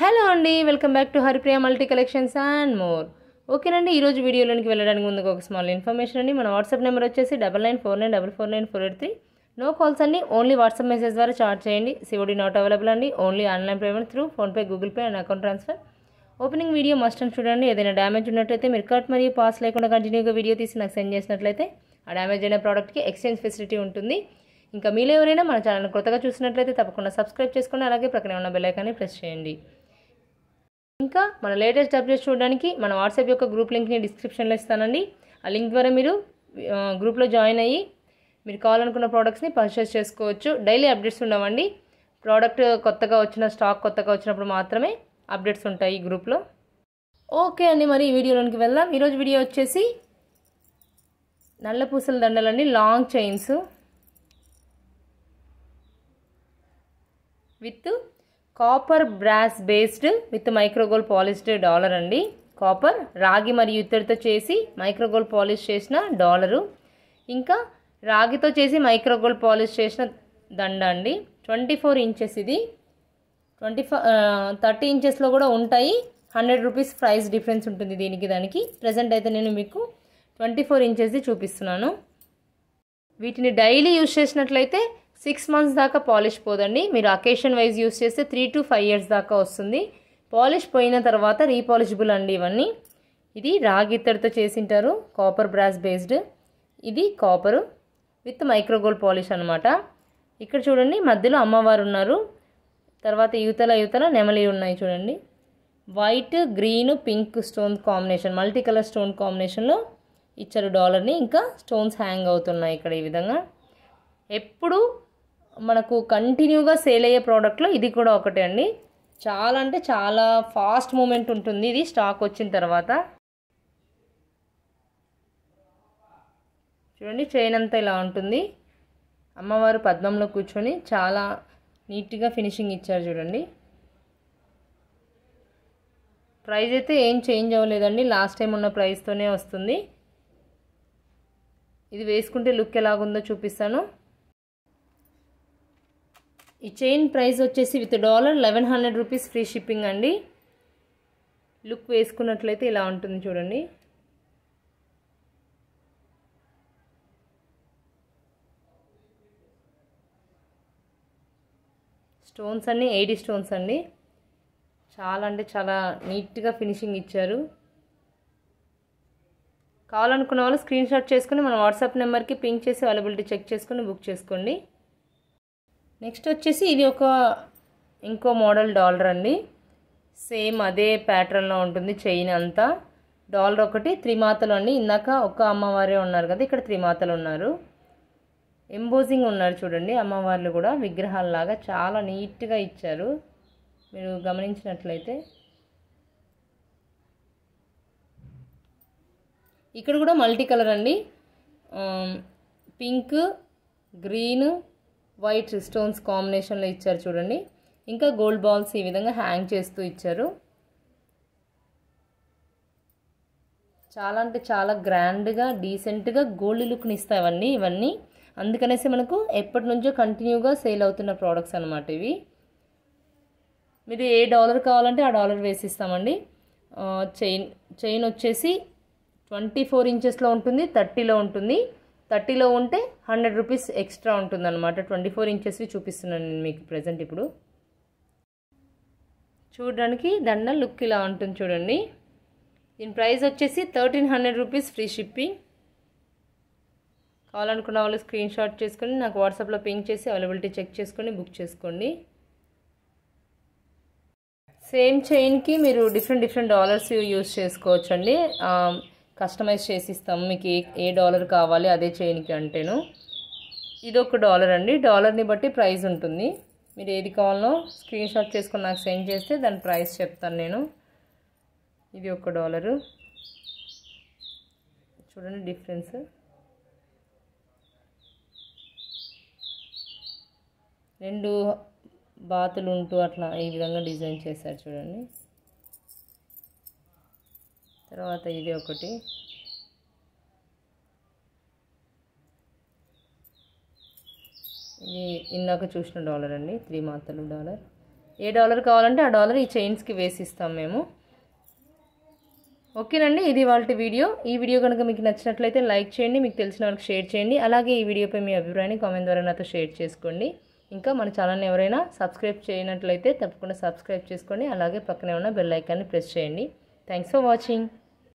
Hello అండి, welcome back to Haripriya multi collections and more. ఓకేనండి, ఈరోజు వీడియోలోనికి వెళ్ళడానికి ముందుకు ఒక స్మాల్ ఇన్ఫర్మేషన్ అండి. మన వాట్సాప్ నెంబర్ వచ్చేసి 9949449493. నో కాల్స్ అండి, ఓన్లీ వాట్సాప్ మెసేజ్ ద్వారా చార్జ్ చేయండి. సిఓడి నాట్ అవైలబుల్ అండి, only online payment through PhonePe, Google pay and account transfer. Opening video must అని చూడండి. ఏదైనా డ్యామేజ్ ఉన్నట్లయితే మీరు కట్ మరియు పాస్ లేకుండా కంటిన్యూగా వీడియో తీసి నాకు సెండ్ చేసినట్లయితే ఆ డ్యామేజ్ అయిన ప్రోడక్ట్కి ఎక్స్చేంజ్ ఫెసిలిటీ ఉంటుంది. ఇంకా మీలో ఎవరైనా మన ఛానల్ కొత్తగా చూసినట్లయితే తప్పకుండా సబ్స్క్రైబ్ చేసుకోండి. అలాగే ప్రక్కనే ఉన్న బెల్ ఐకాన్ని ప్రెస్ చేయండి. ఇంకా మన లేటెస్ట్ అప్డేట్స్ చూడడానికి మన వాట్సాప్ యొక్క గ్రూప్ లింక్ని డిస్క్రిప్షన్లో ఇస్తానండి. ఆ లింక్ ద్వారా మీరు గ్రూప్లో జాయిన్ అయ్యి మీరు కావాలనుకున్న ప్రోడక్ట్స్ని పర్చేస్ చేసుకోవచ్చు. డైలీ అప్డేట్స్ ఉండవండి. ప్రోడక్ట్ కొత్తగా వచ్చిన స్టాక్ కొత్తగా వచ్చినప్పుడు మాత్రమే అప్డేట్స్ ఉంటాయి ఈ గ్రూప్లో. ఓకే అండి, మరి ఈ వీడియోలోనికి వెళ్దాం. ఈరోజు వీడియో వచ్చేసి నల్ల పూసల దండలండి, long chains with copper brass based with micro gold polished dollar అండి. కాపర్, రాగి మరియు ఇత్తడితో చేసి మైక్రోగోల్డ్ పాలిష్ చేసిన డాలరు, ఇంకా రాగితో చేసి మైక్రోగోల్డ్ పాలిష్ చేసిన దండ అండి. 24 ఇంచెస్ ఇది. 30 ఇంచెస్లో కూడా ఉంటాయి. 100 రూపీస్ ప్రైస్ డిఫరెన్స్ ఉంటుంది దీనికి దానికి. ప్రజెంట్ అయితే నేను మీకు 24 ఇంచెస్ది చూపిస్తున్నాను. వీటిని డైలీ యూజ్ చేసినట్లయితే 6 మంత్స్ దాకా పాలిష్ పోదండి. మీరు అకేషన్ వైజ్ యూస్ చేస్తే 3 to 5 years దాకా వస్తుంది. పాలిష్ పోయిన తర్వాత రీపాలిషబుల్ అండి ఇవన్నీ. ఇది రాగి ఇత్తడితో చేసింటారు, కాపర్ బ్రాస్ బేస్డ్. ఇది కాపరు విత్ మైక్రోగోల్డ్ పాలిష్ అనమాట. ఇక్కడ చూడండి, మధ్యలో అమ్మవారు ఉన్నారు. తర్వాత యువతల నెమలి ఉన్నాయి చూడండి. White, green, pink stone combination, multi colour stone కాంబినేషన్లో ఇచ్చారు డాలర్ని. ఇంకా స్టోన్స్ హ్యాంగ్ అవుతున్నాయి ఇక్కడ ఈ విధంగా. ఎప్పుడు మనకు కంటిన్యూగా సేల్ అయ్యే ప్రోడక్ట్లో ఇది కూడా ఒకటే అండి. చాలా అంటే చాలా ఫాస్ట్ మూమెంట్ ఉంటుంది ఇది స్టాక్ వచ్చిన తర్వాత. చూడండి, చైన్ అంతా ఇలా ఉంటుంది. అమ్మవారు పద్మంలో కూర్చొని చాలా నీట్గా ఫినిషింగ్ ఇచ్చారు చూడండి. ప్రైస్ అయితే ఏం చేంజ్ అవ్వలేదండి, లాస్ట్ టైం ఉన్న ప్రైస్తోనే వస్తుంది. ఇది వేసుకుంటే లుక్ ఎలాగుందో చూపిస్తాను. ఈ చైన్ ప్రైస్ వచ్చేసి with dollar 1100 rupees free shipping అండి. లుక్ వేసుకున్నట్లయితే ఇలా ఉంటుంది చూడండి. స్టోన్స్ అన్నీ 80 స్టోన్స్ అండి. చాలా అంటే చాలా నీట్గా ఫినిషింగ్ ఇచ్చారు. కావాలనుకున్న వాళ్ళు స్క్రీన్ షాట్ చేసుకుని మన వాట్సాప్ నెంబర్కి పింక్ చేసి అవైలబిలిటీ చెక్ చేసుకుని బుక్ చేసుకోండి. నెక్స్ట్ వచ్చేసి ఇది ఇంకో మోడల్ డాలర్ అండి. సేమ్ అదే ప్యాటర్న్లో ఉంటుంది చైన్ అంతా. డాలర్ ఒకటి, త్రిమాతలు అండి. ఇందాక ఒక అమ్మవారే ఉన్నారు కదా, ఇక్కడ త్రిమాతలు ఉన్నారు. ఎంబోజింగ్ ఉన్నారు చూడండి, అమ్మవార్లు కూడా విగ్రహాలలాగా చాలా నీట్గా ఇచ్చారు మీరు గమనించినట్లయితే. ఇక్కడ కూడా మల్టీ కలర్ అండి. పింక్, గ్రీన్, వైట్ స్టోన్స్ కాంబినేషన్లో ఇచ్చారు చూడండి. ఇంకా గోల్డ్ బాల్స్ ఈ విధంగా హ్యాంగ్ చేస్తూ ఇచ్చారు. చాలా అంటే చాలా గ్రాండ్గా డీసెంట్గా గోల్డ్ లుక్ని ఇస్తాయి ఇవన్నీ. అందుకనేసి మనకు ఎప్పటి నుంచో కంటిన్యూగా సేల్ అవుతున్న ప్రోడక్ట్స్ అనమాట ఇవి. మీరు ఏ డాలర్ కావాలంటే ఆ డాలర్ వేసిస్తామండి. చైన్ వచ్చేసి 24 ఇంచెస్లో ఉంటుంది, 30లో ఉంటుంది. 30లో ఉంటే 100 రూపీస్ ఎక్స్ట్రా ఉంటుంది అనమాట. 24 ఇంచెస్వి చూపిస్తున్నాను నేను మీకు ప్రజెంట్. ఇప్పుడు చూడడానికి దండ లుక్ ఇలా ఉంటుంది చూడండి. దీని ప్రైస్ వచ్చేసి 1300 రూపీస్ ఫ్రీ షిప్పింగ్. కావాలనుకున్న వాళ్ళు స్క్రీన్ షాట్ చేసుకొని నాకు వాట్సాప్లో పింక్ చేసి అవైలబిలిటీ చెక్ చేసుకొని బుక్ చేసుకోండి. సేమ్ చైన్కి మీరు డిఫరెంట్ డాలర్స్ యూజ్ చేసుకోవచ్చు అండి. కస్టమైజ్ చేసి ఇస్తాము మీకు ఏ డాలర్ కావాలి అదే చైన్కి అంటేను. ఇది ఒక డాలర్ అండి. డాలర్ని బట్టి ప్రైస్ ఉంటుంది. మీరు ఏది కావాలో స్క్రీన్ షాట్ చేసుకొని నాకు సెండ్ చేస్తే దాని ప్రైస్ చెప్తాను నేను. ఇది ఒక డాలరు చూడండి, డిఫరెన్స్. రెండు బాతులు ఉంటూ అట్లా ఈ విధంగా డిజైన్ చేశారు చూడండి. తర్వాత ఇది ఒకటి. ఇది ఇందాక చూసిన డాలర్ అండి, త్రిమాతలు డాలర్. ఏ డాలర్ కావాలంటే ఆ డాలర్ ఈ చైన్స్కి వేసిస్తాం మేము. ఓకేనండి, ఇది వాళ్ళ వీడియో. ఈ వీడియో కనుక మీకు నచ్చినట్లయితే లైక్ చేయండి, మీకు తెలిసిన వాళ్ళకి షేర్ చేయండి. అలాగే ఈ వీడియోపై మీ అభిప్రాయాన్ని కామెంట్ ద్వారా నాతో షేర్ చేసుకోండి. ఇంకా మన ఛానల్ని ఎవరైనా సబ్స్క్రైబ్ చేయనట్లయితే తప్పకుండా సబ్స్క్రైబ్ చేసుకోండి. అలాగే పక్కనే ఉన్న బెల్ ఐకాన్ని ప్రెస్ చేయండి. Thanks for watching.